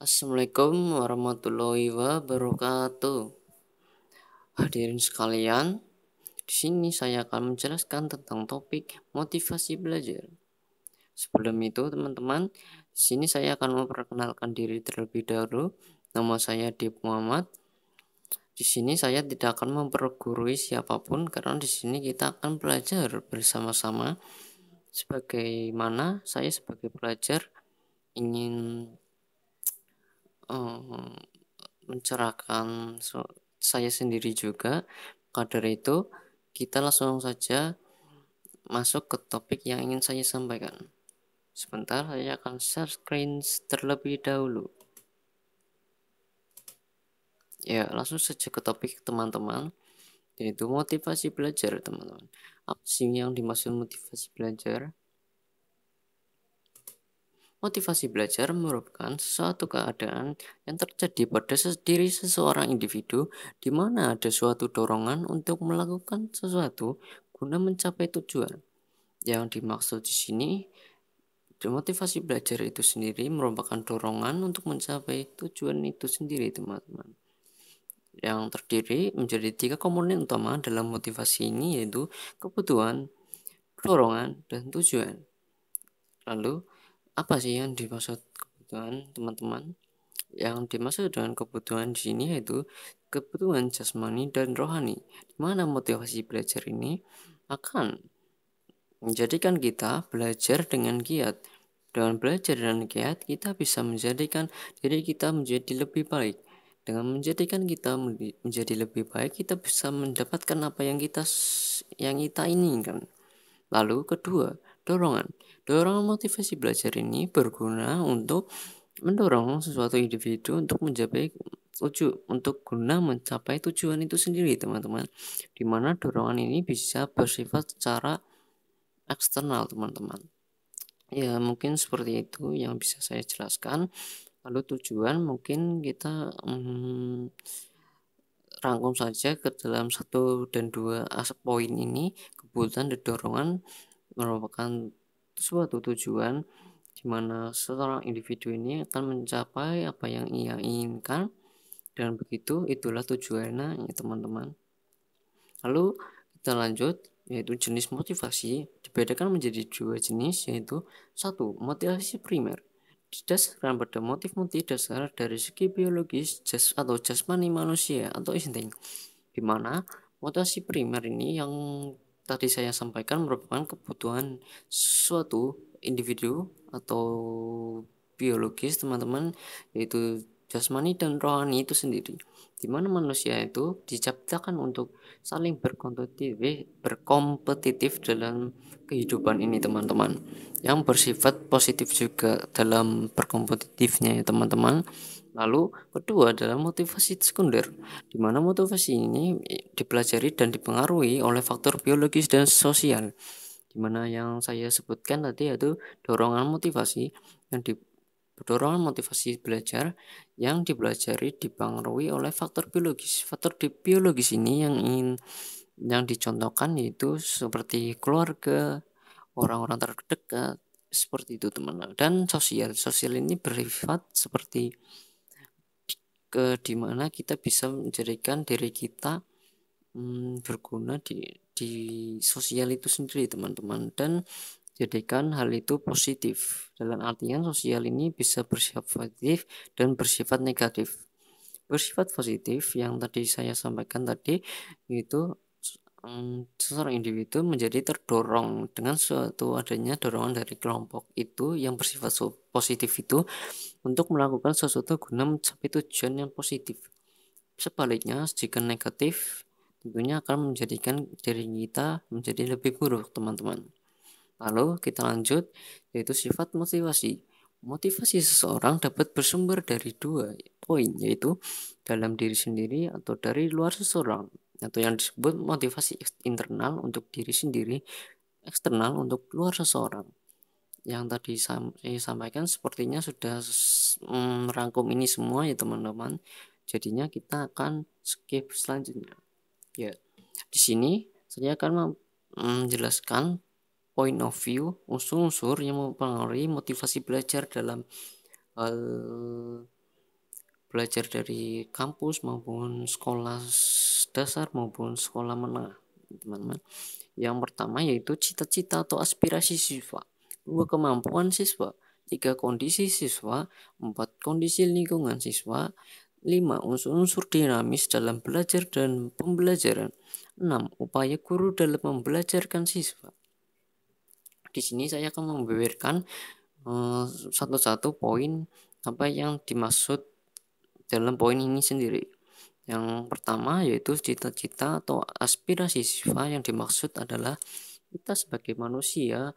Assalamualaikum warahmatullahi wabarakatuh. Hadirin sekalian, di sini saya akan menjelaskan tentang topik motivasi belajar. Sebelum itu, teman-teman, di sini saya akan memperkenalkan diri terlebih dahulu. Nama saya Dip Muhammad. Di sini saya tidak akan mempergurui siapapun karena di sini kita akan belajar bersama-sama. Sebagaimana saya sebagai pelajar ingin mencerahkan saya sendiri juga. Maka dari itu, kita langsung saja masuk ke topik yang ingin saya sampaikan. Sebentar, saya akan share screen terlebih dahulu. Ya, langsung saja ke topik teman-teman, yaitu motivasi belajar, teman-teman. Apa sih yang dimaksud motivasi belajar? Motivasi belajar merupakan suatu keadaan yang terjadi pada diri seseorang individu di mana ada suatu dorongan untuk melakukan sesuatu guna mencapai tujuan. Yang dimaksud di sini, motivasi belajar itu sendiri merupakan dorongan untuk mencapai tujuan itu sendiri, teman-teman. Yang terdiri menjadi 3 komponen utama dalam motivasi ini, yaitu kebutuhan, dorongan, dan tujuan. Lalu, apa sih yang dimaksud kebutuhan, teman-teman? Yang dimaksud dengan kebutuhan di sini yaitu kebutuhan jasmani dan rohani, di mana motivasi belajar ini akan menjadikan kita belajar dengan giat. Dengan belajar dan giat, kita bisa menjadikan diri kita menjadi lebih baik. Dengan menjadikan kita menjadi lebih baik, kita bisa mendapatkan apa yang kita inginkan. Lalu kedua, dorongan. Dorongan motivasi belajar ini berguna untuk mendorong sesuatu individu untuk guna mencapai tujuan itu sendiri, teman-teman. Di mana dorongan ini bisa bersifat secara eksternal, teman-teman. Ya, mungkin seperti itu yang bisa saya jelaskan. Lalu tujuan mungkin kita rangkum saja ke dalam 1 dan 2 poin ini. Kebutuhan dan dorongan merupakan suatu tujuan di mana seorang individu ini akan mencapai apa yang ia inginkan, dan begitu itulah tujuannya ya, teman-teman. Lalu kita lanjut, yaitu jenis motivasi dibedakan menjadi 2 jenis, yaitu 1. Motivasi primer didasarkan pada motif-motif dasar dari segi biologis atau jasmani manusia atau insting, di mana motivasi primer ini yang tadi saya sampaikan merupakan kebutuhan suatu individu atau biologis, teman-teman, yaitu jasmani dan rohani itu sendiri, di mana manusia itu diciptakan untuk saling berkompetitif dalam kehidupan ini, teman-teman, yang bersifat positif juga dalam berkompetitifnya ya, teman-teman. Lalu kedua adalah motivasi sekunder, di mana motivasi ini dipelajari dan dipengaruhi oleh faktor biologis dan sosial, di mana yang saya sebutkan tadi yaitu dorongan motivasi belajar yang dipelajari dipengaruhi oleh faktor biologis. Faktor biologis ini yang dicontohkan yaitu seperti keluarga, orang-orang terdekat, seperti itu, teman. Dan sosial ini bersifat seperti dimana kita bisa menjadikan diri kita berguna di sosial itu sendiri, teman-teman, dan jadikan hal itu positif. Dalam artian sosial ini bisa bersifat positif dan bersifat negatif. Bersifat positif yang tadi saya sampaikan tadi itu seseorang individu menjadi terdorong dengan suatu adanya dorongan dari kelompok itu yang bersifat positif itu untuk melakukan sesuatu guna mencapai tujuan yang positif. Sebaliknya, jika negatif, tentunya akan menjadikan diri kita menjadi lebih buruk, teman-teman. Lalu kita lanjut, yaitu sifat motivasi. Motivasi seseorang dapat bersumber dari 2 poin, yaitu dalam diri sendiri atau dari luar seseorang, atau yang disebut motivasi internal untuk diri sendiri, eksternal untuk luar seseorang. Yang tadi saya sampaikan sepertinya sudah merangkum ini semua ya, teman-teman. Jadinya kita akan skip selanjutnya. Ya, di sini saya akan menjelaskan point of view, unsur-unsur yang mempengaruhi motivasi belajar dalam hal belajar dari kampus maupun sekolah dasar maupun sekolah menengah, teman-teman. Yang pertama yaitu cita-cita atau aspirasi siswa, 2 kemampuan siswa, 3 kondisi siswa, 4 kondisi lingkungan siswa, 5 unsur-unsur dinamis dalam belajar dan pembelajaran, 6 upaya guru dalam membelajarkan siswa. Di sini saya akan membeberkan satu-satu poin apa yang dimaksud dalam poin ini sendiri. Yang pertama yaitu cita-cita atau aspirasi siswa. Yang dimaksud adalah kita sebagai manusia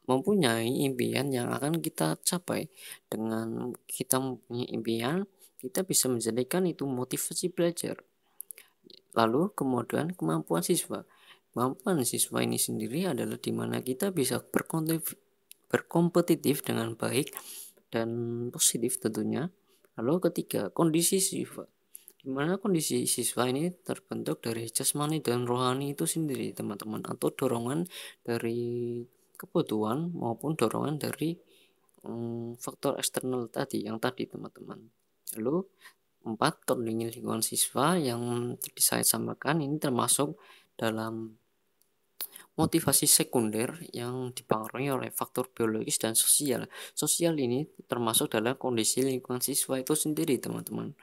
mempunyai impian yang akan kita capai. Dengan kita mempunyai impian, kita bisa menjadikan itu motivasi belajar. Lalu kemudian kemampuan siswa. Kemampuan siswa ini sendiri adalah di mana kita bisa berkompetitif dengan baik dan positif tentunya. Lalu ketiga, kondisi siswa, di mana kondisi siswa ini terbentuk dari jasmani dan rohani itu sendiri, teman-teman, atau dorongan dari kebutuhan maupun dorongan dari faktor eksternal tadi, teman-teman. Lalu 4, lingkungan siswa yang tadi saya sampaikan ini termasuk dalam motivasi sekunder yang dipengaruhi oleh faktor biologis dan sosial. Sosial ini termasuk dalam kondisi lingkungan siswa itu sendiri, teman-teman.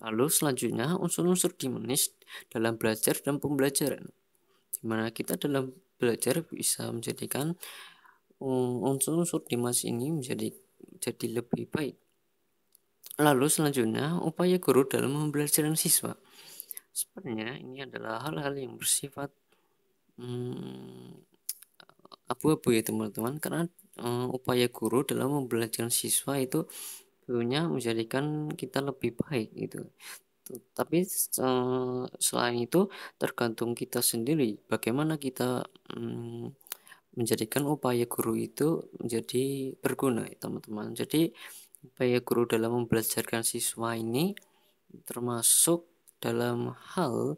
Lalu selanjutnya unsur-unsur dinamis dalam belajar dan pembelajaran, di mana kita dalam belajar bisa menjadikan unsur-unsur dinamis ini jadi lebih baik. Lalu selanjutnya upaya guru dalam pembelajaran siswa. Sebenarnya ini adalah hal-hal yang bersifat abu-abu ya teman-teman, karena upaya guru dalam pembelajaran siswa itu tentunya menjadikan kita lebih baik gitu. Tapi selain itu tergantung kita sendiri bagaimana kita menjadikan upaya guru itu menjadi berguna ya teman-teman. Jadi upaya guru dalam membelajarkan siswa ini termasuk dalam hal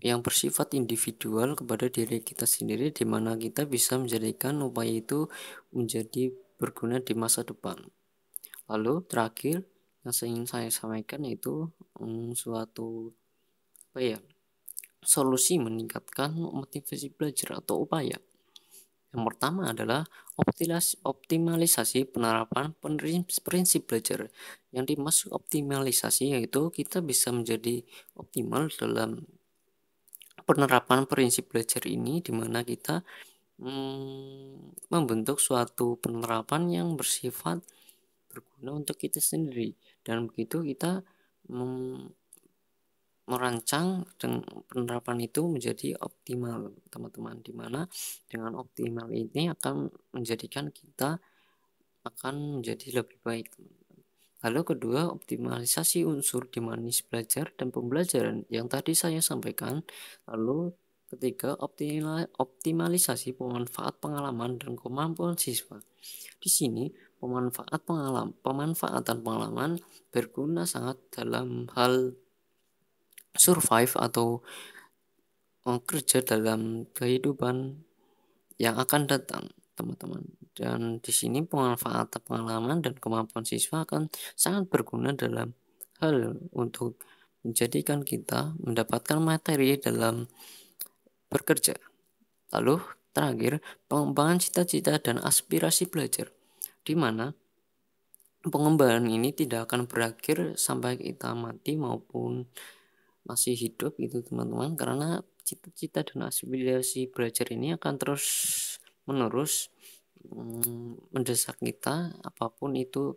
yang bersifat individual kepada diri kita sendiri, di mana kita bisa menjadikan upaya itu menjadi berguna di masa depan. Lalu terakhir yang ingin saya sampaikan yaitu suatu solusi meningkatkan motivasi belajar atau upaya. Yang pertama adalah optimalisasi penerapan prinsip belajar. Yang dimaksud optimalisasi yaitu kita bisa menjadi optimal dalam penerapan prinsip belajar ini, di mana kita membentuk suatu penerapan yang bersifat berguna untuk kita sendiri, dan begitu kita merancang dan penerapan itu menjadi optimal, teman-teman, di mana dengan optimal ini akan menjadikan kita akan menjadi lebih baik. Lalu kedua, optimalisasi unsur dinamis belajar dan pembelajaran yang tadi saya sampaikan. Lalu ketiga, optimalisasi pemanfaat pengalaman dan kemampuan siswa. Di sini pemanfaatan pengalaman berguna sangat dalam hal survive atau kerja dalam kehidupan yang akan datang, teman-teman. Dan di sini pemanfaatan pengalaman dan kemampuan siswa akan sangat berguna dalam hal untuk menjadikan kita mendapatkan materi dalam bekerja. Lalu terakhir, pengembangan cita-cita dan aspirasi belajar, di mana pengembangan ini tidak akan berakhir sampai kita mati maupun masih hidup itu, teman-teman, karena cita-cita dan aspirasi belajar ini akan terus menerus mendesak kita apapun itu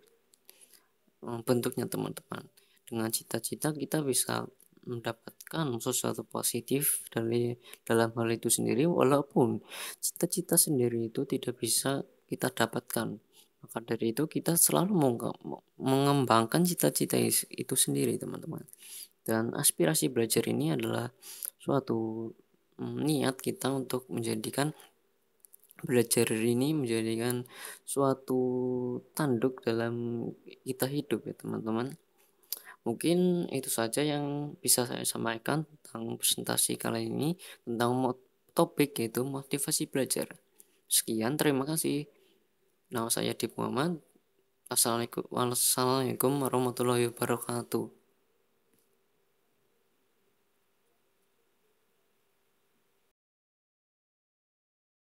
bentuknya, teman-teman. Dengan cita-cita kita bisa mendapatkan sesuatu positif dari dalam hal itu sendiri, walaupun cita-cita sendiri itu tidak bisa kita dapatkan. Maka dari itu kita selalu mengembangkan cita-cita itu sendiri, teman-teman. Dan aspirasi belajar ini adalah suatu niat kita untuk menjadikan belajar ini menjadikan suatu tanduk dalam kita hidup ya, teman-teman. Mungkin itu saja yang bisa saya sampaikan tentang presentasi kali ini tentang topik yaitu motivasi belajar. Sekian, terima kasih. Nama saya Dip Muhammad. Assalamualaikum warahmatullahi wabarakatuh.